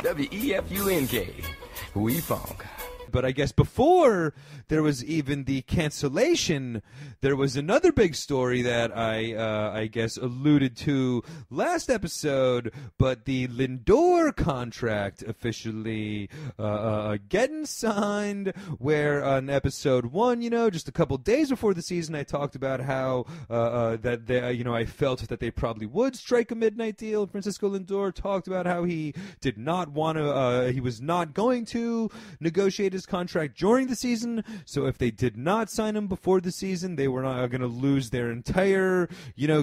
WEFUNK. We funk. But I guess before there was even the cancellation, there was another big story that I guess alluded to last episode, but the Lindor contract officially getting signed, where on episode 1, just a couple days before the season, I talked about how that they, I felt that they probably would strike a midnight deal. Francisco Lindor talked about how he did not want to, he was not going to negotiate his contract during the season, so if they did not sign him before the season, they were not going to lose their entire,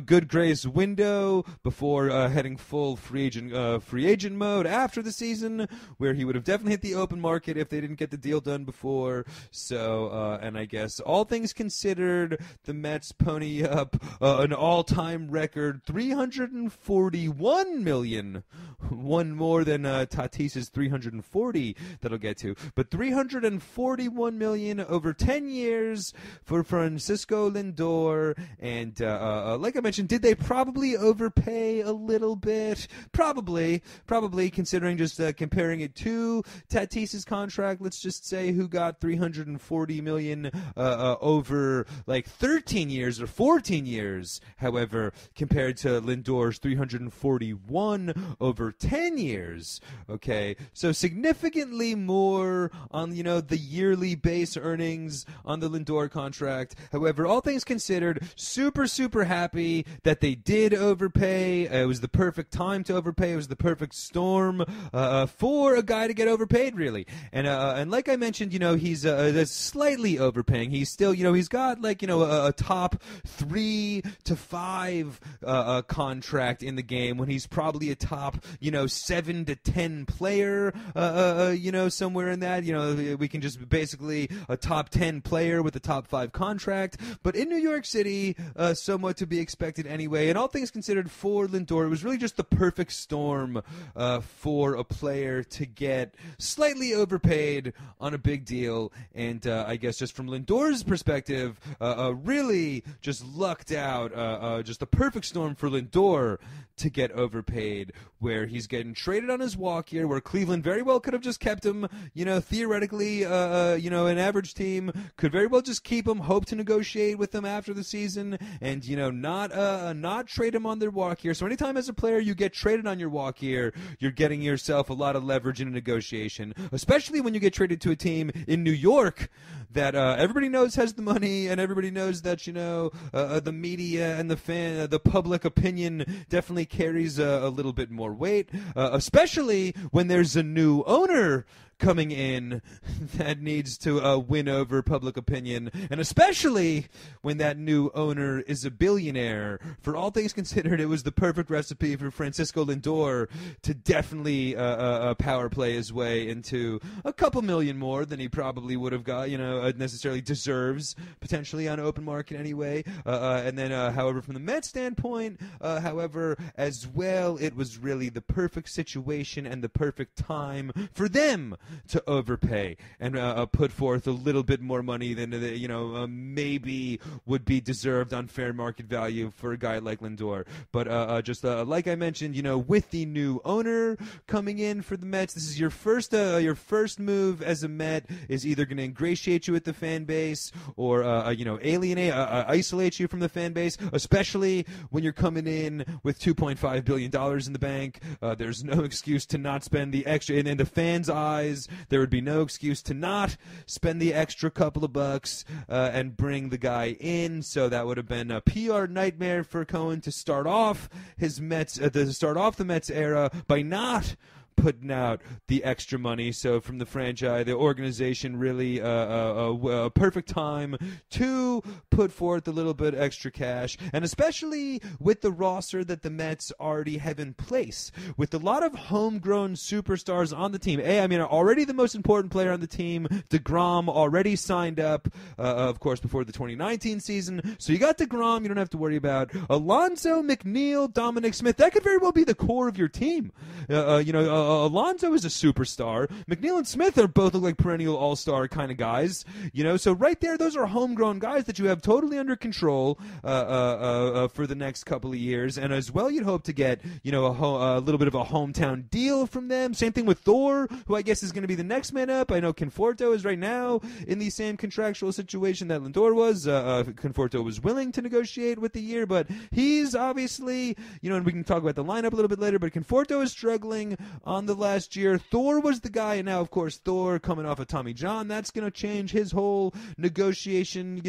good grace window before heading full free agent mode after the season, where he would have definitely hit the open market if they didn't get the deal done before. So, and I guess all things considered, the Mets pony up an all-time record $341 million, one more than Tatis's 340 that I'll get to, but $341 million over 10 years for Francisco Lindor. And like I mentioned, did they probably overpay a little bit? Probably considering just comparing it to Tatis's contract. Let's just say who got $340 million over like 13 years or 14 years. However, compared to Lindor's 341 over 10 years. Okay, so significantly more on the yearly base earnings on the Lindor contract. However, all things considered, super happy that they did overpay. It was the perfect time to overpay. It was the perfect storm for a guy to get overpaid, really. And like I mentioned, he's slightly overpaying. He's still, he's got like a top 3 to 5 contract in the game when he's probably a top 7 to 10 player. Somewhere in that. We can just basically a top 10 player with a top 5 contract. But in New York City, somewhat to be expected anyway. And all things considered for Lindor, it was really just the perfect storm for a player to get slightly overpaid on a big deal. And I guess just from Lindor's perspective, really just lucked out. Just the perfect storm for Lindor to get overpaid, where he's getting traded on his walk year, where Cleveland very well could have just kept him, theoretically, an average team could very well just keep him, hope to negotiate with him after the season, and, not trade him on their walk year. So anytime as a player you get traded on your walk year, you're getting yourself a lot of leverage in a negotiation, especially when you get traded to a team in New York that everybody knows has the money, and everybody knows that, the media and the public opinion definitely carries a little bit more weight, especially when there's a new owner coming in that needs to win over public opinion, and especially when that new owner is a billionaire. For all things considered, it was the perfect recipe for Francisco Lindor to definitely power play his way into a couple million more than he probably would have got, necessarily deserves, potentially on open market anyway. And then, however, from the Mets standpoint, however, as well, it was really the perfect situation and the perfect time for them to overpay and put forth a little bit more money than maybe would be deserved on fair market value for a guy like Lindor. But just like I mentioned, with the new owner coming in for the Mets, this is your first move as a Met is either going to ingratiate you with the fan base or alienate, isolate you from the fan base, especially when you're coming in with $2.5 billion in the bank. There's no excuse to not spend the extra, and in the fans' eyes, there would be no excuse to not spend the extra couple of bucks and bring the guy in. So that would have been a PR nightmare for Cohen to start off his Mets, the Mets era by not putting out the extra money. So from the franchise, the organization, really a perfect time to put forth a little bit extra cash, and especially with the roster that the Mets already have in place, with a lot of homegrown superstars on the team. Already the most important player on the team, DeGrom, already signed up, of course, before the 2019 season. So you got DeGrom, you don't have to worry about Alonso, McNeil, Dominic Smith. That could very well be the core of your team. Alonso is a superstar. McNeil and Smith are both look like perennial all-star kind of guys. So right there, those are homegrown guys that you have totally under control for the next couple of years. And as well, you'd hope to get, a little bit of a hometown deal from them. Same thing with Thor, who I guess is going to be the next man up. I know Conforto is right now in the same contractual situation that Lindor was. Conforto was willing to negotiate with the year, but he's obviously, and we can talk about the lineup a little bit later, but Conforto is struggling on the last year. Thor was the guy, and now, of course, Thor coming off of Tommy John, that's going to change his whole negotiation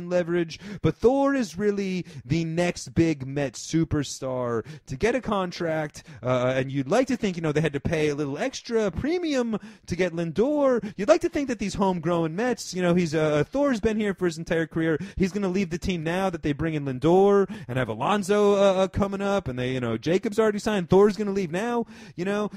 leverage. But Thor is really the next big Mets superstar to get a contract, and you'd like to think, they had to pay a little extra premium to get Lindor. You'd like to think that these homegrown Mets, he's Thor's been here for his entire career. He's going to leave the team now that they bring in Lindor and have Alonso coming up, and they, Jacob's already signed. Thor's going to leave now,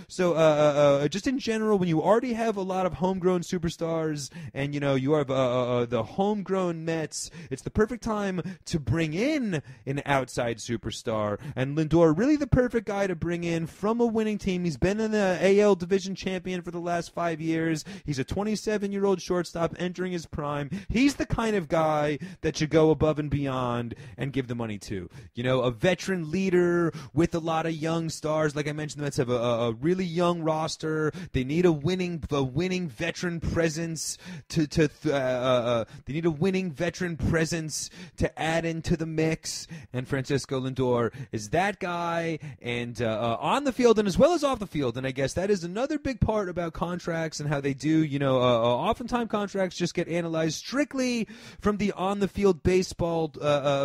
So just in general, when you already have a lot of homegrown superstars, and you have the homegrown Mets, it's the perfect time to bring in an outside superstar. And Lindor, really the perfect guy to bring in from a winning team. He's been in the AL division champion for the last 5 years. He's a 27-year-old shortstop entering his prime. He's the kind of guy that you go above and beyond and give the money to. A veteran leader with a lot of young stars. Like I mentioned, the Mets have a really young roster. They need a winning veteran presence they need a winning veteran presence to add into the mix. And Francisco Lindor is that guy, and on the field and as well as off the field. And I guess that is another big part about contracts and how they do. Oftentimes contracts just get analyzed strictly from the on-the-field baseball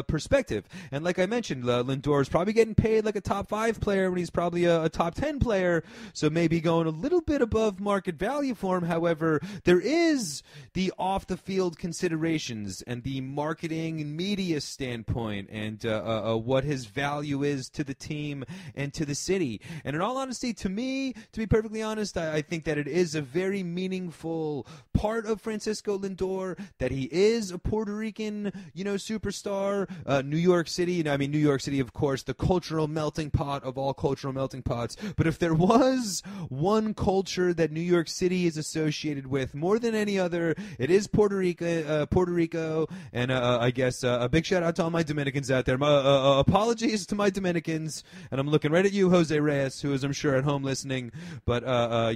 perspective. And like I mentioned, Lindor is probably getting paid like a top 5 player when he's probably a top 10 player, so maybe going a little bit above market value for him. However, there is the off-the-field considerations and the marketing and media standpoint and what his value is to the team and to the city. And in all honesty, to me, to be perfectly honest, I think that it is a very meaningful part of Francisco Lindor that he is a Puerto Rican, superstar. New York City, New York City, of course, the cultural melting pot of all cultural melting pots. But if there was one culture that New York City is associated with more than any other, it is Puerto Rico. And I guess a big shout out to all my Dominicans out there. Apologies to my Dominicans, and I'm looking right at you, Jose Reyes, who is, I'm sure, at home listening. But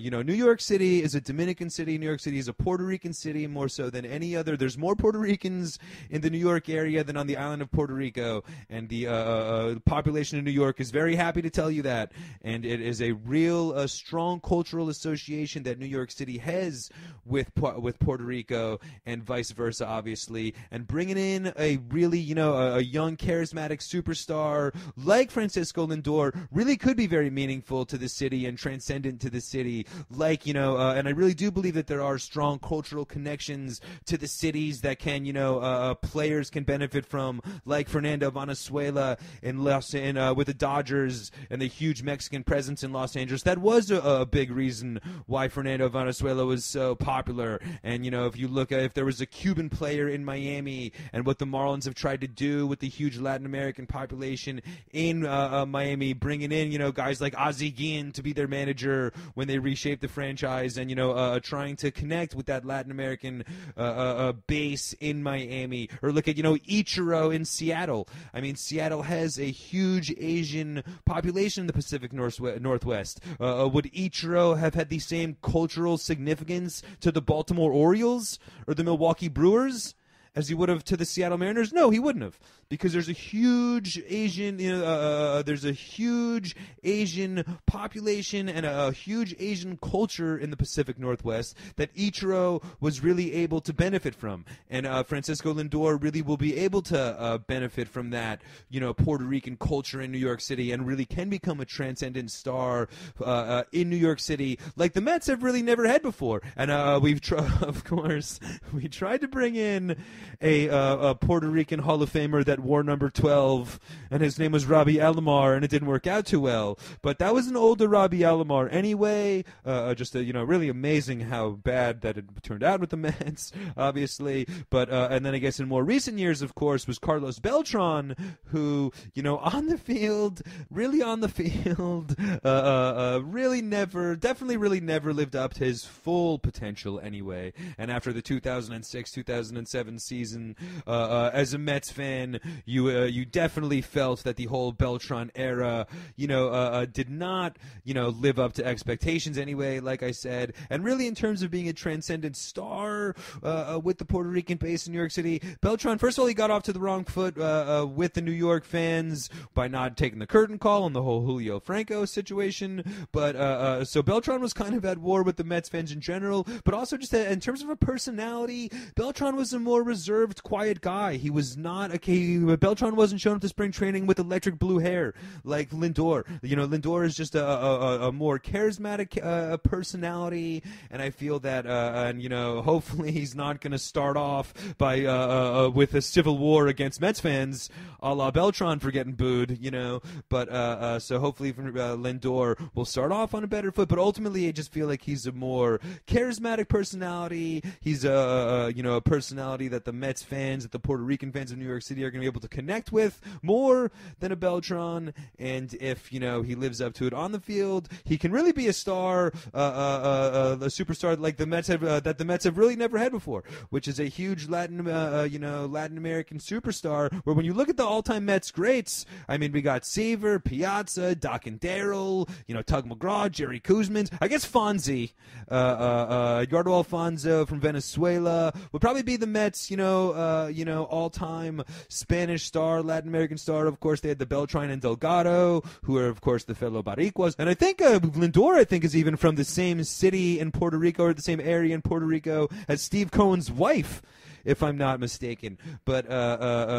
New York City is a Dominican city. New York City is a Puerto Rican city more so than any other. There's more Puerto Ricans in the New York area than on the island of Puerto Rico, and the population of New York is very happy to tell you that. And it is a real strong cultural association that New York City has with Puerto Rico, and vice versa, obviously. And bringing in a really, a young, charismatic superstar like Francisco Lindor really could be very meaningful to the city and transcendent to the city. And I really do believe that there are strong cultural connections to the cities that can, players can benefit from, like Fernando Valenzuela with the Dodgers and the huge Mexican presence in Los Angeles. That was a big reason why Fernando Valenzuela was so popular. And, if you look at if there was a Cuban player in Miami and what the Marlins have tried to do with the huge Latin American population in Miami, bringing in, guys like Ozzie Guillen to be their manager when they reshaped the franchise, and, trying to connect with that Latin American base in Miami. Or look at, Ichiro in Seattle. Seattle has a huge Asian population in the Pacific Northwest. Would Ichiro have had the same cultural significance to the Baltimore Orioles or the Milwaukee Brewers as he would have to the Seattle Mariners? No, he wouldn't have, because there's a huge Asian, population and a huge Asian culture in the Pacific Northwest that Ichiro was really able to benefit from, and Francisco Lindor really will be able to benefit from that, Puerto Rican culture in New York City, and really can become a transcendent star in New York City, like the Mets have really never had before. And we tried to bring in a Puerto Rican Hall of Famer that wore number 12, and his name was Robbie Alomar, and it didn't work out too well. But that was an older Robbie Alomar anyway. Just really amazing how bad that it turned out with the Mets, obviously. But and then I guess in more recent years, of course, was Carlos Beltran, who on the field, really never lived up to his full potential anyway. And after the 2006-2007 season, as a Mets fan, you definitely felt that the whole Beltran era, did not, live up to expectations anyway, like I said. And really, in terms of being a transcendent star with the Puerto Rican base in New York City, Beltran, first of all, he got off to the wrong foot with the New York fans by not taking the curtain call on the whole Julio Franco situation. But so Beltran was kind of at war with the Mets fans in general, but also just in terms of a personality, Beltran was a more reserved, quiet guy. He was not Beltran wasn't showing up to spring training with electric blue hair like Lindor. Lindor is just a more charismatic personality, and I feel that, hopefully he's not going to start off by with a civil war against Mets fans, a la Beltran for getting booed, But so hopefully Lindor will start off on a better foot. But ultimately, I just feel like he's a more charismatic personality. He's a personality that the Mets fans, that the Puerto Rican fans of New York City are going to be able to connect with more than a Beltran. And if he lives up to it on the field, he can really be a star, a superstar like the Mets have that the Mets have really never had before, which is a huge Latin American superstar. Where when you look at the all-time Mets greats, I mean, we got Seaver, Piazza, Doc and Darryl, Tug McGraw, Jerry Kuzmins. I guess Fonzie, Eduardo Alfonso from Venezuela would probably be the Mets, all-time Spanish star, Latin American star. Of course, they had the Beltran and Delgado, who are, of course, the fellow Baricuas. And I think Lindor, is even from the same city in Puerto Rico, or the same area in Puerto Rico as Steve Cohen's wife, if I'm not mistaken. But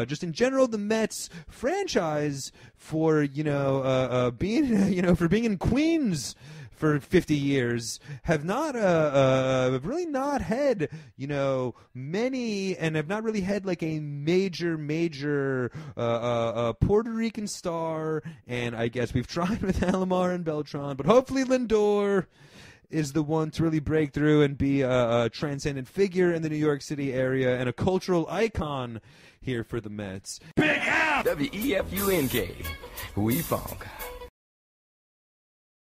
just in general, the Mets franchise for being for being in Queens for 50 years have not really not had many, and have not really had like a major Puerto Rican star. And I guess we've tried with Alomar and Beltran, but hopefully Lindor is the one to really break through and be a transcendent figure in the New York City area and a cultural icon here for the Mets. Big F! WEFUNK. We funk.